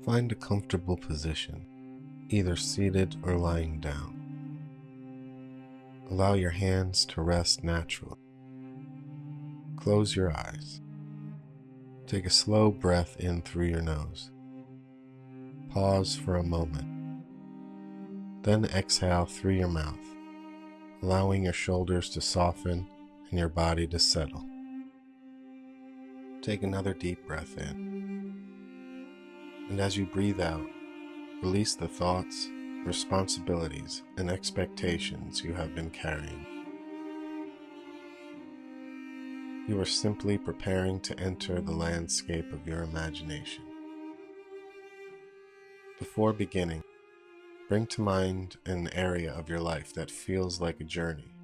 Find a comfortable position, either seated or lying down. Allow your hands to rest naturally. Close your eyes. Take a slow breath in through your nose. Pause for a moment. Then exhale through your mouth, allowing your shoulders to soften and your body to settle. Take another deep breath in. And as you breathe out, release the thoughts, responsibilities, and expectations you have been carrying. You are simply preparing to enter the landscape of your imagination. Before beginning, bring to mind an area of your life that feels like a journey.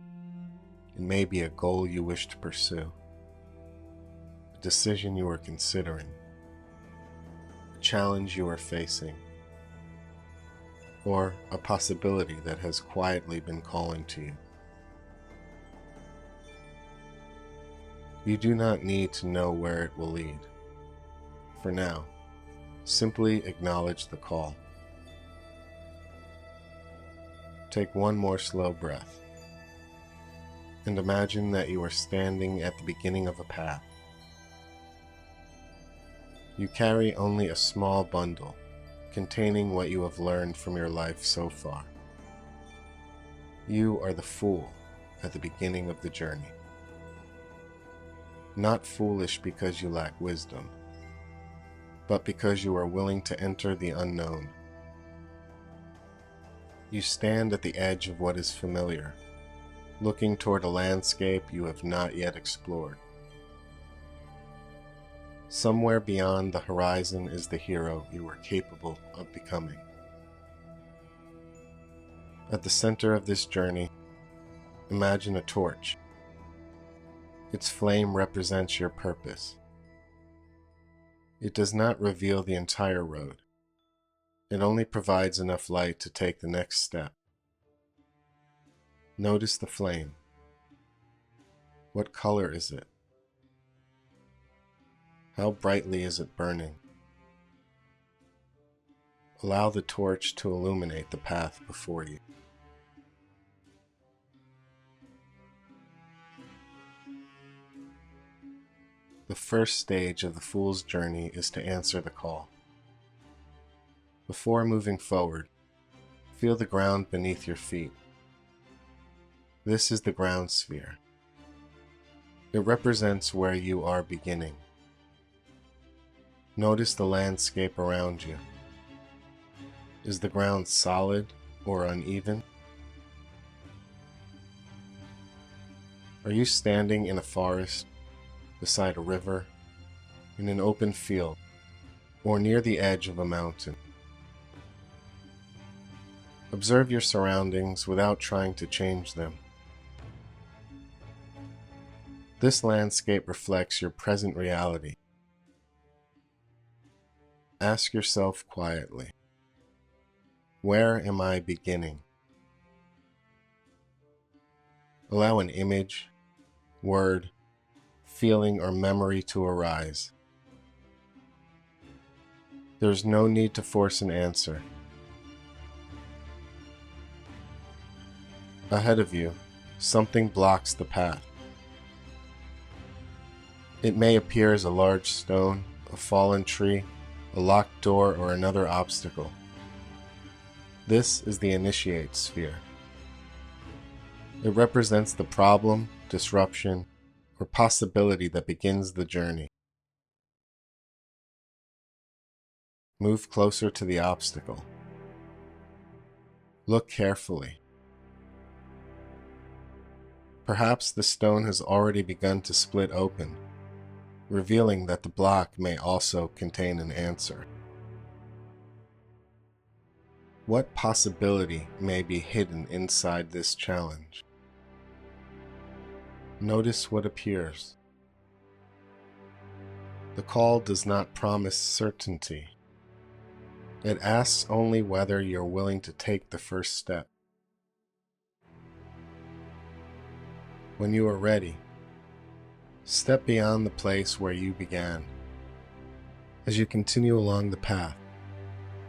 It may be a goal you wish to pursue, a decision you are considering, a challenge you are facing, or a possibility that has quietly been calling to you. You do not need to know where it will lead. For now, simply acknowledge the call. Take one more slow breath, and imagine that you are standing at the beginning of a path. You carry only a small bundle containing what you have learned from your life so far. You are the fool at the beginning of the journey. Not foolish because you lack wisdom, but because you are willing to enter the unknown. You stand at the edge of what is familiar, looking toward a landscape you have not yet explored. Somewhere beyond the horizon is the hero you are capable of becoming. At the center of this journey, imagine a torch. Its flame represents your purpose. It does not reveal the entire road. It only provides enough light to take the next step. Notice the flame. What color is it? How brightly is it burning? Allow the torch to illuminate the path before you. The first stage of the fool's journey is to answer the call. Before moving forward, feel the ground beneath your feet. This is the ground sphere. It represents where you are beginning. Notice the landscape around you. Is the ground solid or uneven? Are you standing in a forest, beside a river, in an open field, or near the edge of a mountain? Observe your surroundings without trying to change them. This landscape reflects your present reality. Ask yourself quietly, where am I beginning? Allow an image, word, feeling, or memory to arise. There is no need to force an answer. Ahead of you, something blocks the path. It may appear as a large stone, a fallen tree, a locked door, or another obstacle. This is the initiate sphere. It represents the problem, disruption, or possibility that begins the journey. Move closer to the obstacle. Look carefully. Perhaps the stone has already begun to split open, revealing that the block may also contain an answer. What possibility may be hidden inside this challenge? Notice what appears. The call does not promise certainty. It asks only whether you're willing to take the first step. When you are ready, step beyond the place where you began. As you continue along the path,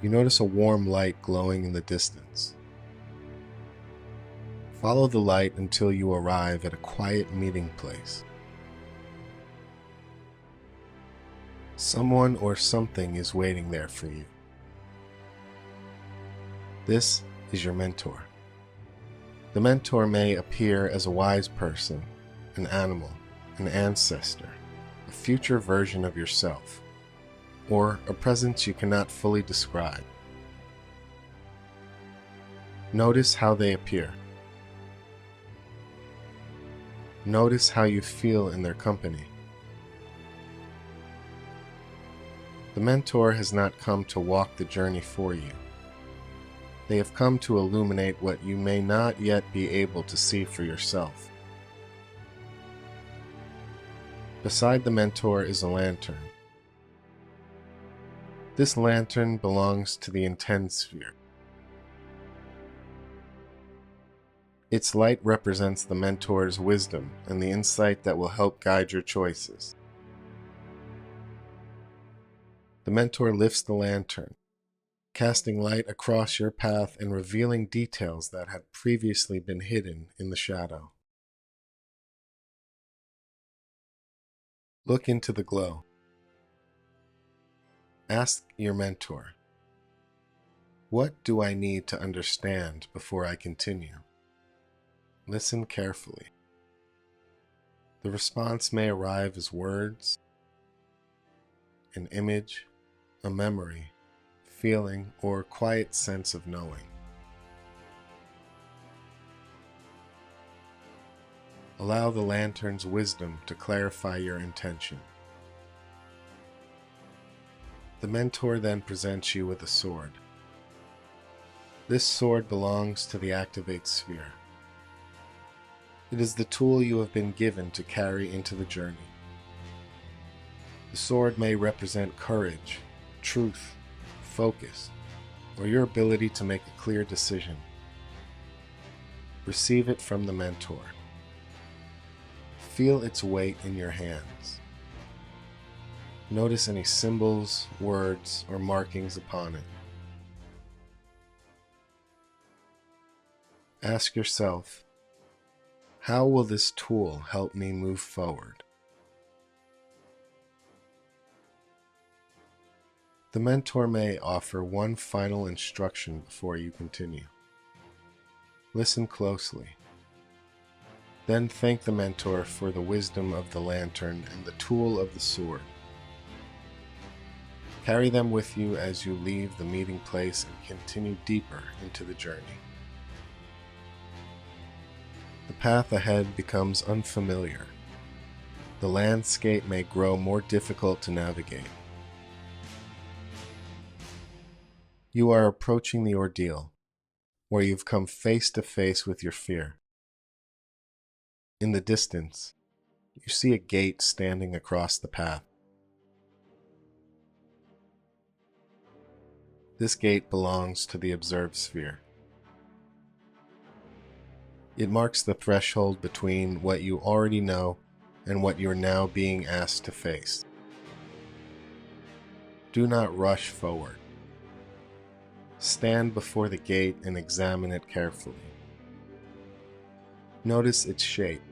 You notice a warm light glowing in the distance. Follow the light until you arrive at a quiet meeting place. Someone or something is waiting there for you. This is your mentor. The mentor may appear as a wise person, an animal, an ancestor, a future version of yourself, or a presence you cannot fully describe. Notice how they appear. Notice how you feel in their company. The mentor has not come to walk the journey for you. They have come to illuminate what you may not yet be able to see for yourself. Beside the mentor is a lantern. This lantern belongs to the intent sphere. Its light represents the mentor's wisdom and the insight that will help guide your choices. The mentor lifts the lantern, casting light across your path and revealing details that had previously been hidden in the shadow. Look into the glow. Ask your mentor, "What do I need to understand before I continue?" Listen carefully. The response may arrive as words, an image, a memory, feeling, or quiet sense of knowing. Allow the lantern's wisdom to clarify your intention. The mentor then presents you with a sword. This sword belongs to the activate sphere. It is the tool you have been given to carry into the journey. The sword may represent courage, truth, focus, or your ability to make a clear decision. Receive it from the mentor. Feel its weight in your hands. Notice any symbols, words, or markings upon it. Ask yourself, how will this tool help me move forward? The mentor may offer one final instruction before you continue. Listen closely. Then thank the mentor for the wisdom of the lantern and the tool of the sword. Carry them with you as you leave the meeting place and continue deeper into the journey. The path ahead becomes unfamiliar. The landscape may grow more difficult to navigate. You are approaching the ordeal, where you've come face to face with your fear. In the distance, you see a gate standing across the path. This gate belongs to the observed sphere. It marks the threshold between what you already know and what you're now being asked to face. Do not rush forward. Stand before the gate and examine it carefully. Notice its shape,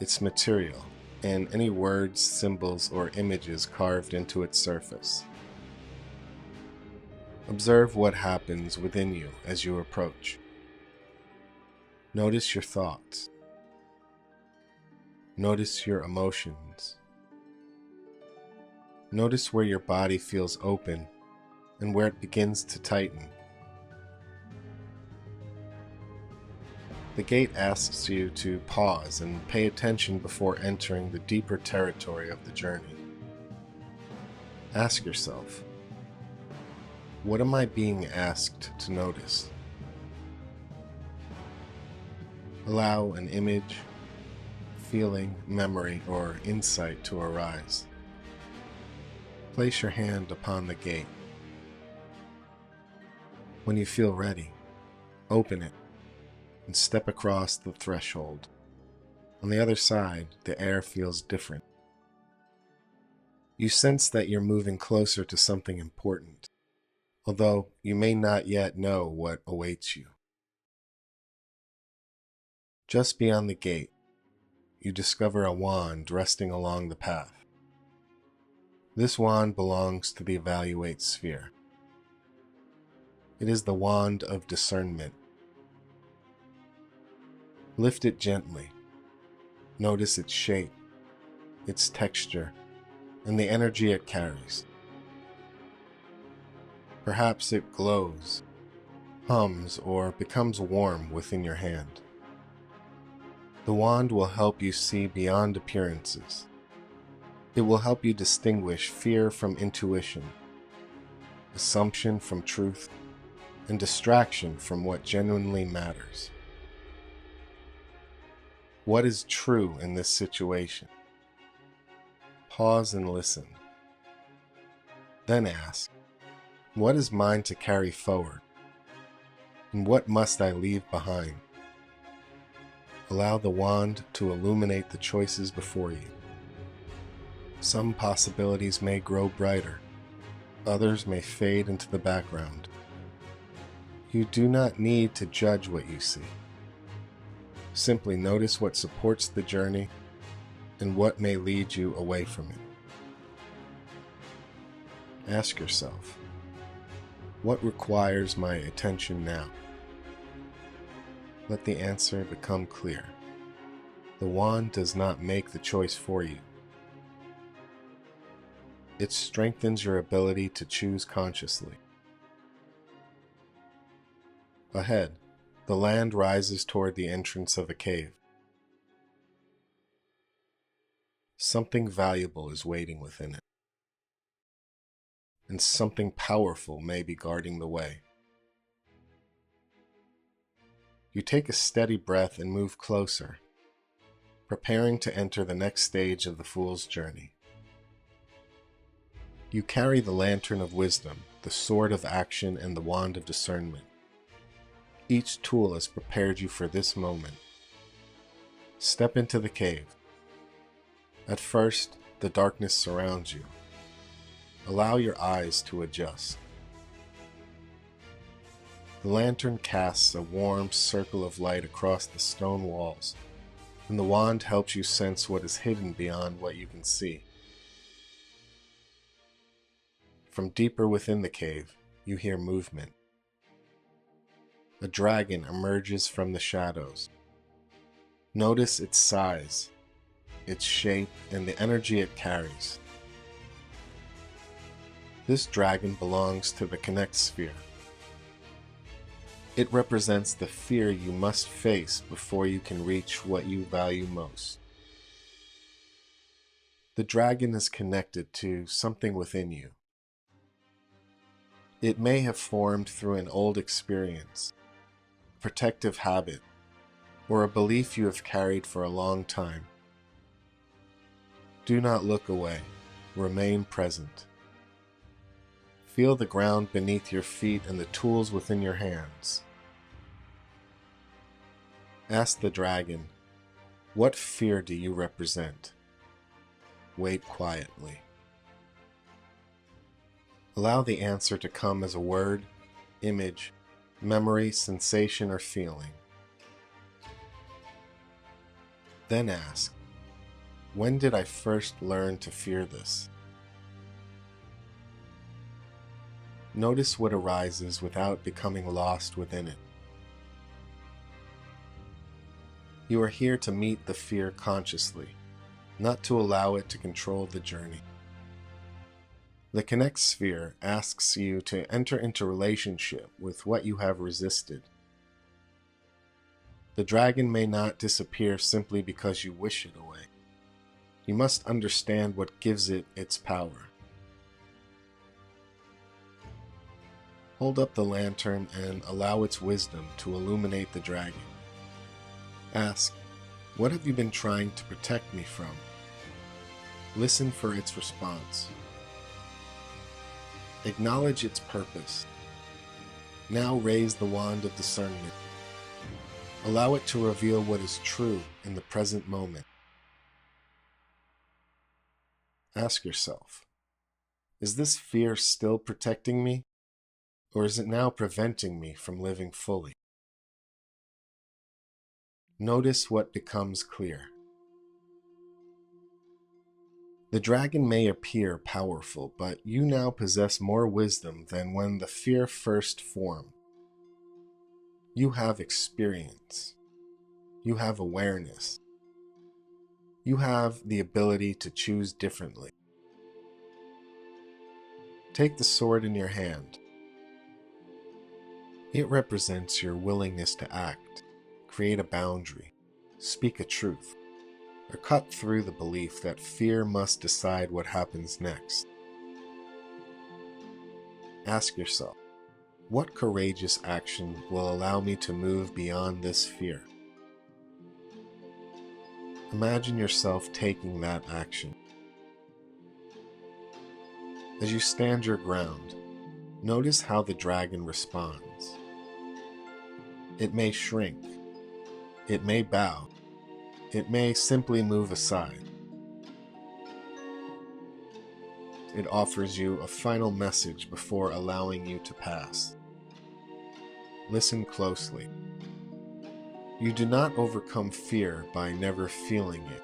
its material, and any words, symbols, or images carved into its surface. Observe what happens within you as you approach. Notice your thoughts. Notice your emotions. Notice where your body feels open and where it begins to tighten. The gate asks you to pause and pay attention before entering the deeper territory of the journey. Ask yourself, what am I being asked to notice? Allow an image, feeling, memory, or insight to arise. Place your hand upon the gate. When you feel ready, open it and step across the threshold. On the other side, the air feels different. You sense that you're moving closer to something important, although you may not yet know what awaits you. Just beyond the gate, you discover a wand resting along the path. This wand belongs to the evaluate sphere. It is the wand of discernment. Lift it gently. Notice its shape, its texture, and the energy it carries. Perhaps it glows, hums, or becomes warm within your hand. The wand will help you see beyond appearances. It will help you distinguish fear from intuition, assumption from truth, and distraction from what genuinely matters. What is true in this situation? Pause and listen. Then ask, what is mine to carry forward? And what must I leave behind? Allow the wand to illuminate the choices before you. Some possibilities may grow brighter. Others may fade into the background. You do not need to judge what you see. Simply notice what supports the journey and what may lead you away from it. Ask yourself, what requires my attention now? Let the answer become clear. The wand does not make the choice for you. It strengthens your ability to choose consciously. Ahead, the land rises toward the entrance of a cave. Something valuable is waiting within it, and something powerful may be guarding the way. You take a steady breath and move closer, preparing to enter the next stage of the fool's journey. You carry the lantern of wisdom, the sword of action, and the wand of discernment. Each tool has prepared you for this moment. Step into the cave. At first, the darkness surrounds you. Allow your eyes to adjust. The lantern casts a warm circle of light across the stone walls, and the wand helps you sense what is hidden beyond what you can see. From deeper within the cave, you hear movement. A dragon emerges from the shadows. Notice its size, its shape, and the energy it carries. This dragon belongs to the Connect sphere. It represents the fear you must face before you can reach what you value most. The dragon is connected to something within you. It may have formed through an old experience, a protective habit, or a belief you have carried for a long time. Do not look away. Remain present. Feel the ground beneath your feet and the tools within your hands. Ask the dragon, what fear do you represent? Wait quietly. Allow the answer to come as a word, image, memory, sensation, or feeling. Then ask, when did I first learn to fear this? Notice what arises without becoming lost within it. You are here to meet the fear consciously, not to allow it to control the journey. The Connect sphere asks you to enter into relationship with what you have resisted. The dragon may not disappear simply because you wish it away. You must understand what gives it its power. Hold up the lantern and allow its wisdom to illuminate the dragon. Ask, what have you been trying to protect me from? Listen for its response. Acknowledge its purpose. Now raise the wand of discernment. Allow it to reveal what is true in the present moment. Ask yourself, is this fear still protecting me? Or is it now preventing me from living fully? Notice what becomes clear. The dragon may appear powerful, but you now possess more wisdom than when the fear first formed. You have experience. You have awareness. You have the ability to choose differently. Take the sword in your hand. It represents your willingness to act, create a boundary, speak a truth, or cut through the belief that fear must decide what happens next. Ask yourself, what courageous action will allow me to move beyond this fear? Imagine yourself taking that action. As you stand your ground, notice how the dragon responds. It may shrink. It may bow. It may simply move aside. It offers you a final message before allowing you to pass. Listen closely. You do not overcome fear by never feeling it.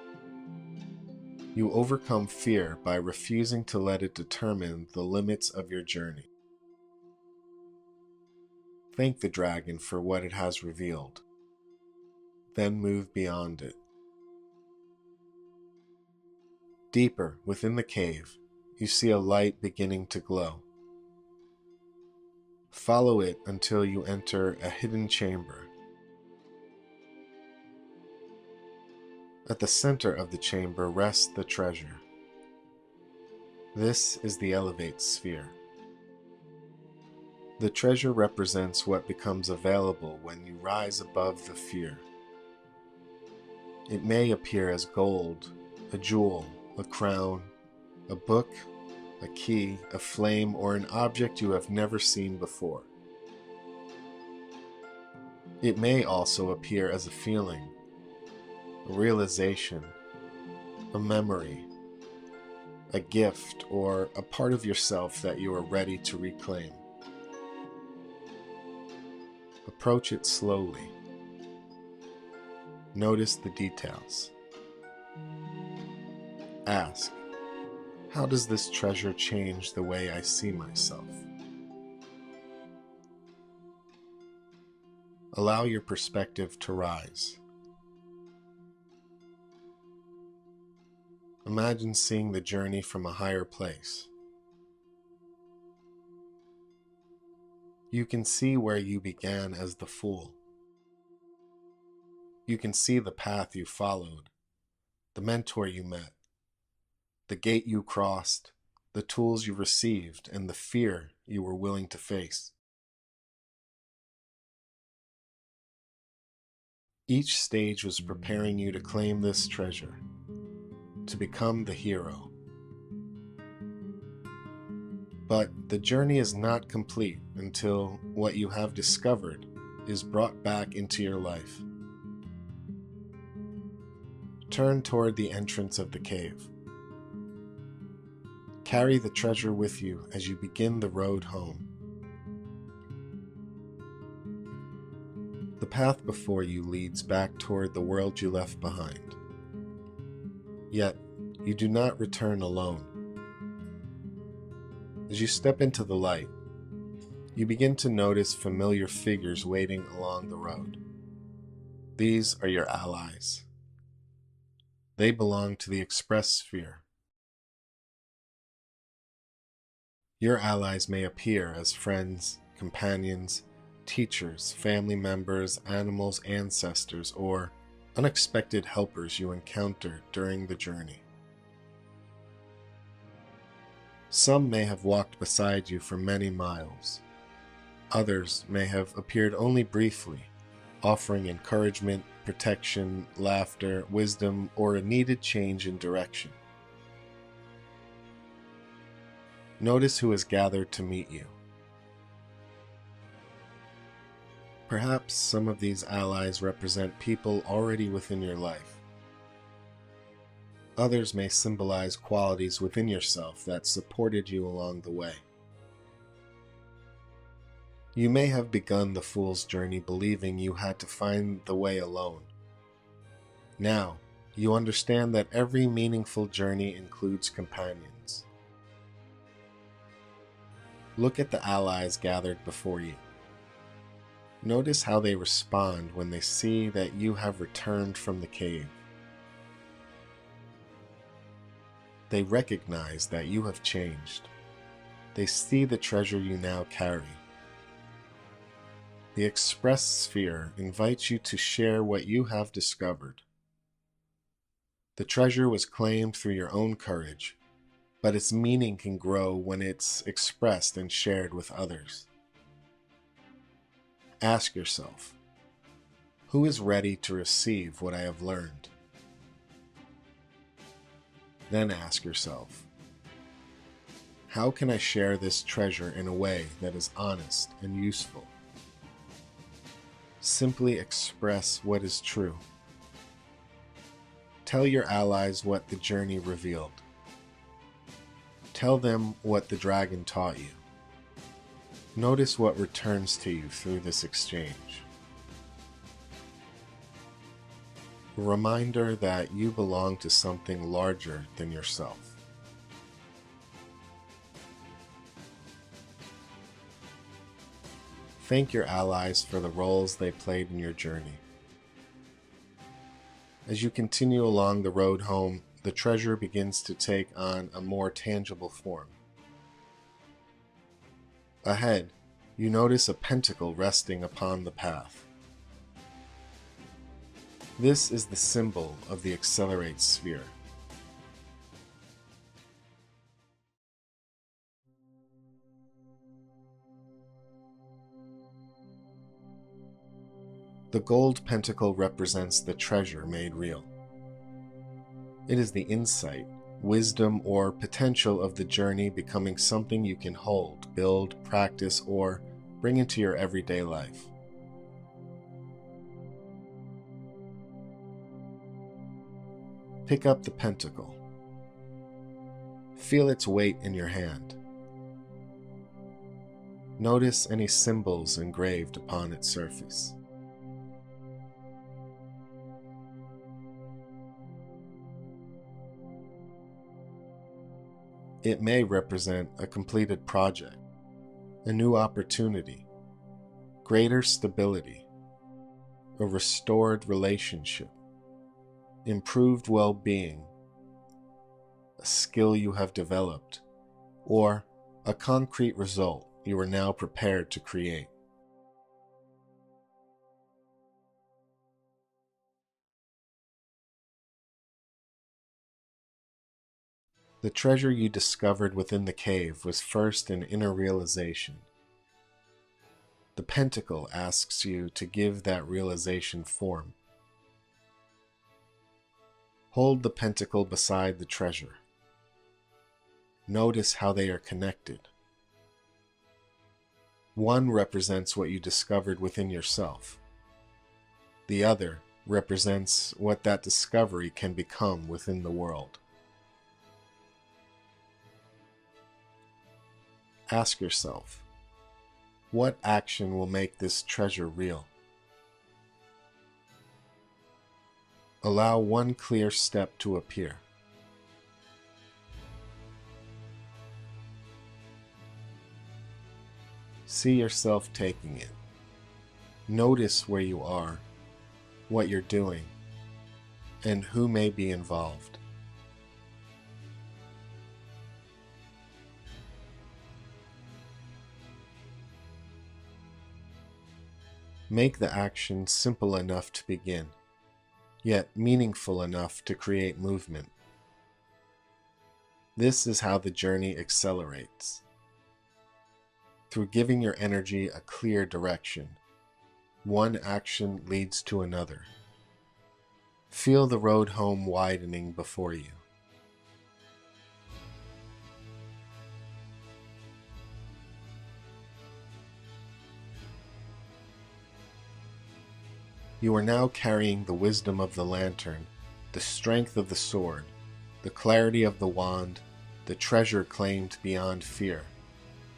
You overcome fear by refusing to let it determine the limits of your journey. Thank the dragon for what it has revealed. Then move beyond it. Deeper within the cave, you see a light beginning to glow. Follow it until you enter a hidden chamber. At the center of the chamber rests the treasure. This is the elevate sphere. The treasure represents what becomes available when you rise above the fear. It may appear as gold, a jewel, a crown, a book, a key, a flame, or an object you have never seen before. It may also appear as a feeling, a realization, a memory, a gift, or a part of yourself that you are ready to reclaim. Approach it slowly. Notice the details. Ask, how does this treasure change the way I see myself? Allow your perspective to rise. Imagine seeing the journey from a higher place. You can see where you began as the fool. You can see the path you followed, the mentor you met, the gate you crossed, the tools you received, and the fear you were willing to face. Each stage was preparing you to claim this treasure, to become the hero. But the journey is not complete until what you have discovered is brought back into your life. Turn toward the entrance of the cave. Carry the treasure with you as you begin the road home. The path before you leads back toward the world you left behind. Yet, you do not return alone. As you step into the light, you begin to notice familiar figures waiting along the road. These are your allies. They belong to the express sphere. Your allies may appear as friends, companions, teachers, family members, animals, ancestors, or unexpected helpers you encounter during the journey. Some may have walked beside you for many miles. Others may have appeared only briefly, offering encouragement, protection, laughter, wisdom, or a needed change in direction. Notice who has gathered to meet you. Perhaps some of these allies represent people already within your life. Others may symbolize qualities within yourself that supported you along the way. You may have begun the fool's journey believing you had to find the way alone. Now, you understand that every meaningful journey includes companions. Look at the allies gathered before you. Notice how they respond when they see that you have returned from the cave. They recognize that you have changed. They see the treasure you now carry. The express sphere invites you to share what you have discovered. The treasure was claimed through your own courage, but its meaning can grow when it's expressed and shared with others. Ask yourself, who is ready to receive what I have learned? Then ask yourself, how can I share this treasure in a way that is honest and useful? Simply express what is true. Tell your allies what the journey revealed. Tell them what the dragon taught you. Notice what returns to you through this exchange. A reminder that you belong to something larger than yourself. Thank your allies for the roles they played in your journey. As you continue along the road home, the treasure begins to take on a more tangible form. Ahead, you notice a pentacle resting upon the path. This is the symbol of the accelerate sphere. The gold pentacle represents the treasure made real. It is the insight, wisdom, or potential of the journey becoming something you can hold, build, practice, or bring into your everyday life. Pick up the pentacle. Feel its weight in your hand. Notice any symbols engraved upon its surface. It may represent a completed project, a new opportunity, greater stability, a restored relationship, improved well-being, a skill you have developed, or a concrete result you are now prepared to create. The treasure you discovered within the cave was first an inner realization. The pentacle asks you to give that realization form. Hold the pentacle beside the treasure. Notice how they are connected. One represents what you discovered within yourself. The other represents what that discovery can become within the world. Ask yourself, what action will make this treasure real? Allow one clear step to appear. See yourself taking it. Notice where you are, what you're doing, and who may be involved. Make the action simple enough to begin, yet meaningful enough to create movement. This is how the journey accelerates. Through giving your energy a clear direction, one action leads to another. Feel the road home widening before you. You are now carrying the wisdom of the lantern, the strength of the sword, the clarity of the wand, the treasure claimed beyond fear.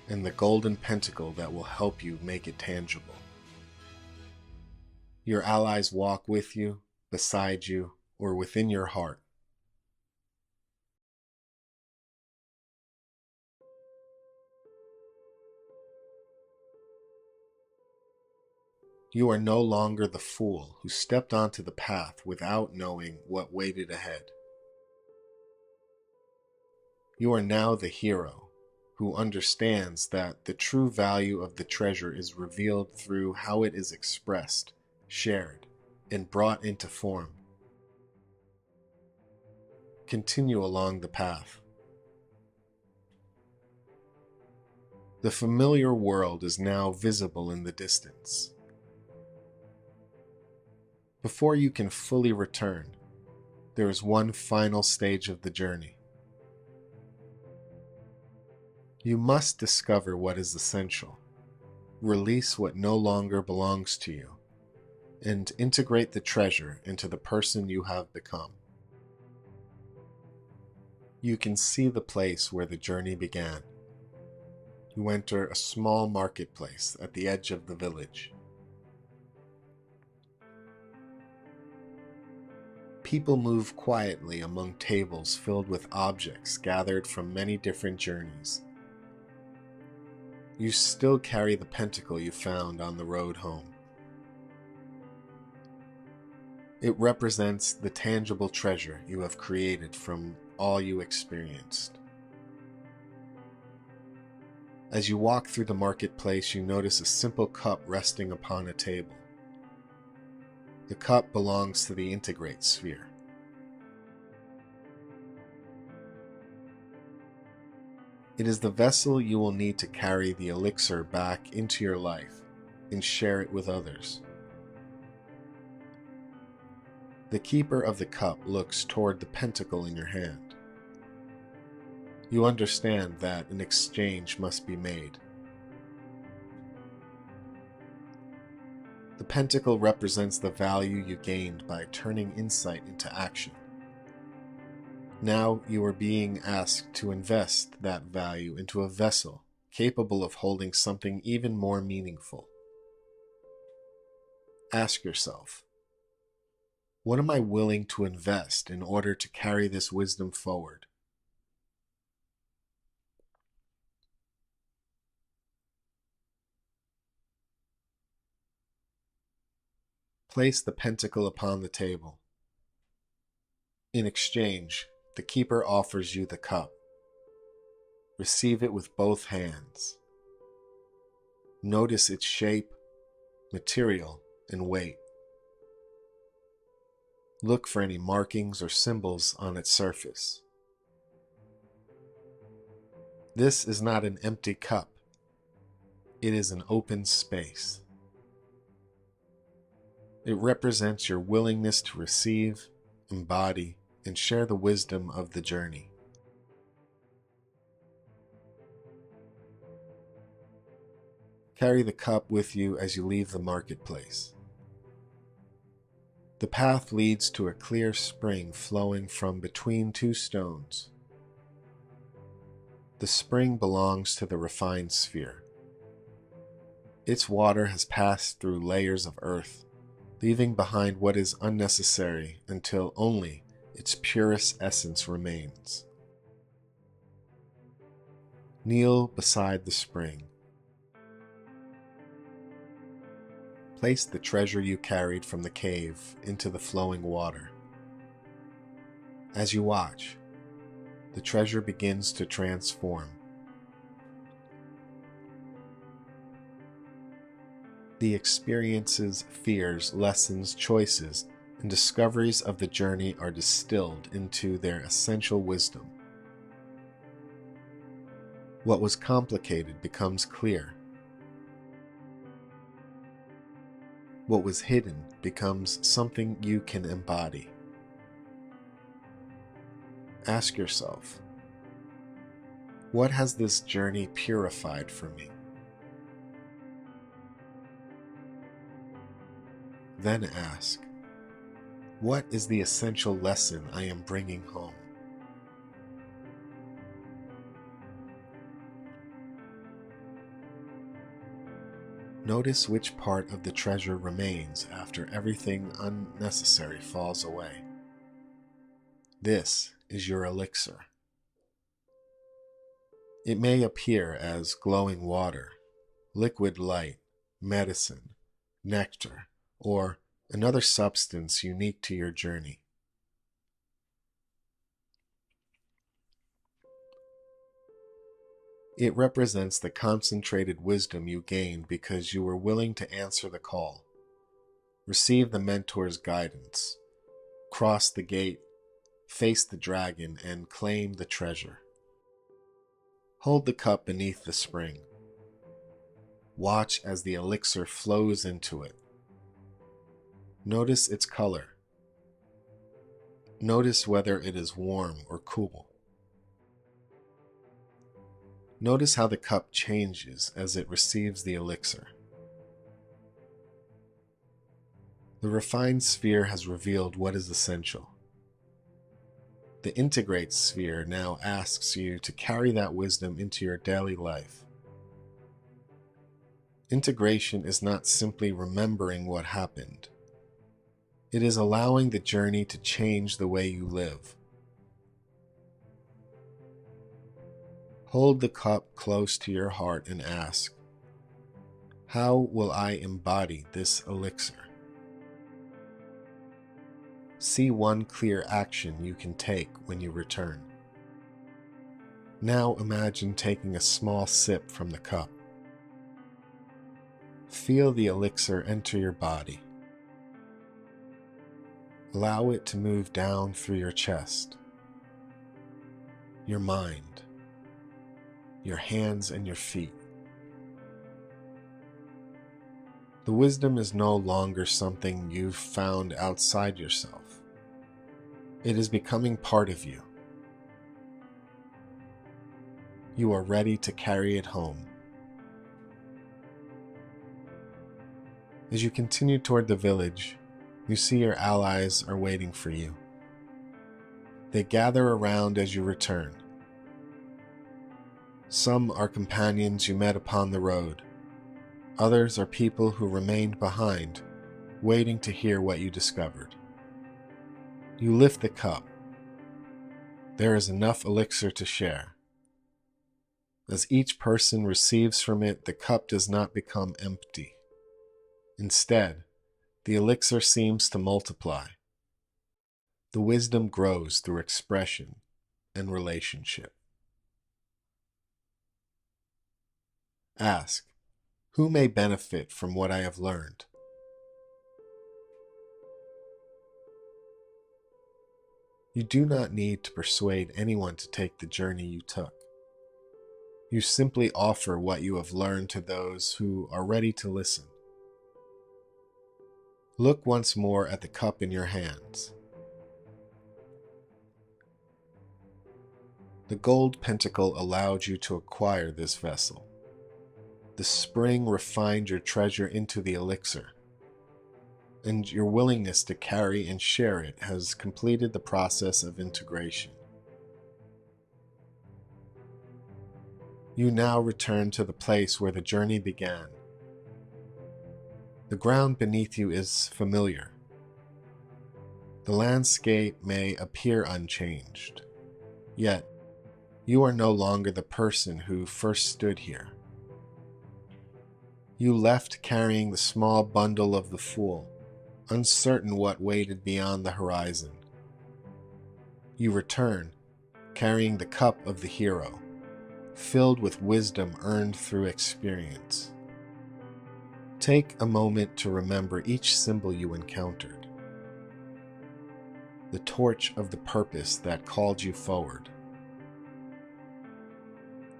and the golden pentacle that will help you make it tangible. Your allies walk with you, beside you, or within your heart. You are no longer the fool who stepped onto the path without knowing what waited ahead. You are now the hero who understands that the true value of the treasure is revealed through how it is expressed, shared, and brought into form. Continue along the path. The familiar world is now visible in the distance. Before you can fully return, there is one final stage of the journey. You must discover what is essential, release what no longer belongs to you, and integrate the treasure into the person you have become. You can see the place where the journey began. You enter a small marketplace at the edge of the village. People move quietly among tables filled with objects gathered from many different journeys. You still carry the pentacle you found on the road home. It represents the tangible treasure you have created from all you experienced. As you walk through the marketplace, you notice a simple cup resting upon a table. The cup belongs to the integrate sphere. It is the vessel you will need to carry the elixir back into your life and share it with others. The keeper of the cup looks toward the pentacle in your hand. You understand that an exchange must be made. The pentacle represents the value you gained by turning insight into action. Now you are being asked to invest that value into a vessel capable of holding something even more meaningful. Ask yourself, what am I willing to invest in order to carry this wisdom forward? Place the pentacle upon the table. In exchange, the keeper offers you the cup. Receive it with both hands. Notice its shape, material, and weight. Look for any markings or symbols on its surface. This is not an empty cup. It is an open space. It represents your willingness to receive, embody, and share the wisdom of the journey. Carry the cup with you as you leave the marketplace. The path leads to a clear spring flowing from between two stones. The spring belongs to the refined sphere. Its water has passed through layers of earth, leaving behind what is unnecessary until only its purest essence remains. Kneel beside the spring. Place the treasure you carried from the cave into the flowing water. As you watch, the treasure begins to transform. The experiences, fears, lessons, choices, and discoveries of the journey are distilled into their essential wisdom. What was complicated becomes clear. What was hidden becomes something you can embody. Ask yourself, what has this journey purified for me? Then ask, what is the essential lesson I am bringing home? Notice which part of the treasure remains after everything unnecessary falls away. This is your elixir. It may appear as glowing water, liquid light, medicine, nectar, or another substance unique to your journey. It represents the concentrated wisdom you gained because you were willing to answer the call, receive the mentor's guidance, cross the gate, face the dragon, and claim the treasure. Hold the cup beneath the spring. Watch as the elixir flows into it. Notice its color. Notice whether it is warm or cool. Notice how the cup changes as it receives the elixir. The refined sphere has revealed what is essential. The integrate sphere now asks you to carry that wisdom into your daily life. Integration is not simply remembering what happened. It is allowing the journey to change the way you live. Hold the cup close to your heart and ask, how will I embody this elixir? See one clear action you can take when you return. Now imagine taking a small sip from the cup. Feel the elixir enter your body. Allow it to move down through your chest, your mind, your hands and your feet. The wisdom is no longer something you've found outside yourself. It is becoming part of you. You are ready to carry it home. As you continue toward the village, you see your allies are waiting for you. They gather around as you return. Some are companions you met upon the road. Others are people who remained behind, waiting to hear what you discovered. You lift the cup. There is enough elixir to share. As each person receives from it, the cup does not become empty. Instead, the elixir seems to multiply. The wisdom grows through expression and relationship. Ask, who may benefit from what I have learned? You do not need to persuade anyone to take the journey you took. You simply offer what you have learned to those who are ready to listen. Look once more at the cup in your hands. The gold pentacle allowed you to acquire this vessel. The spring refined your treasure into the elixir, and your willingness to carry and share it has completed the process of integration. You now return to the place where the journey began. The ground beneath you is familiar. The landscape may appear unchanged, yet you are no longer the person who first stood here. You left carrying the small bundle of the fool, uncertain what waited beyond the horizon. You return, carrying the cup of the hero, filled with wisdom earned through experience. Take a moment to remember each symbol you encountered. The torch of the purpose that called you forward.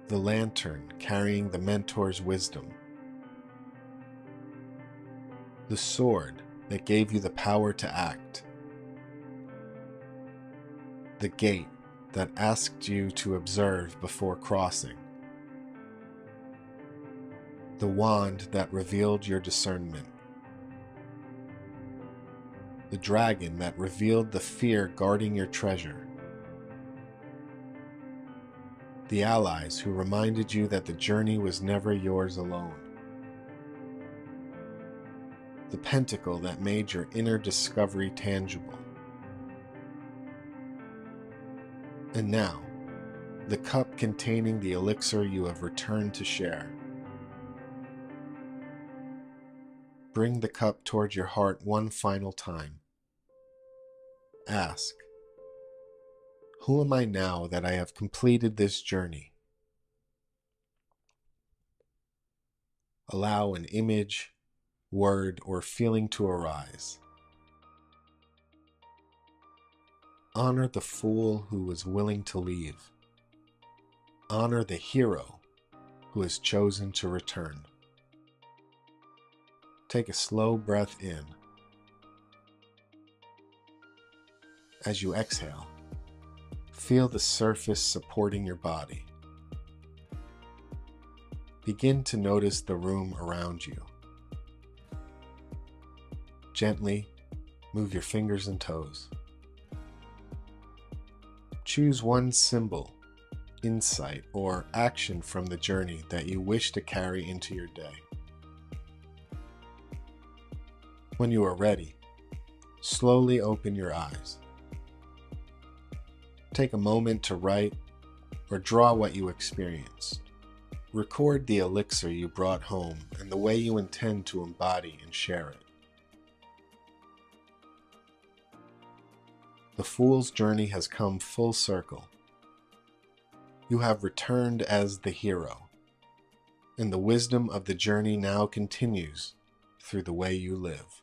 The lantern carrying the mentor's wisdom. The sword that gave you the power to act. The gate that asked you to observe before crossing. The wand that revealed your discernment. The dragon that revealed the fear guarding your treasure. The allies who reminded you that the journey was never yours alone. the pentacle that made your inner discovery tangible. And now, the cup containing the elixir you have returned to share. Bring the cup toward your heart one final time. Ask, who am I now that I have completed this journey? Allow an image, word, or feeling to arise. Honor the fool who was willing to leave. Honor the hero who has chosen to return. Take a slow breath in. As you exhale, feel the surface supporting your body. Begin to notice the room around you. Gently move your fingers and toes. Choose one symbol, insight, or action from the journey that you wish to carry into your day. When you are ready, slowly open your eyes. Take a moment to write or draw what you experienced. Record the elixir you brought home and the way you intend to embody and share it. The fool's journey has come full circle. You have returned as the hero, and the wisdom of the journey now continues through the way you live.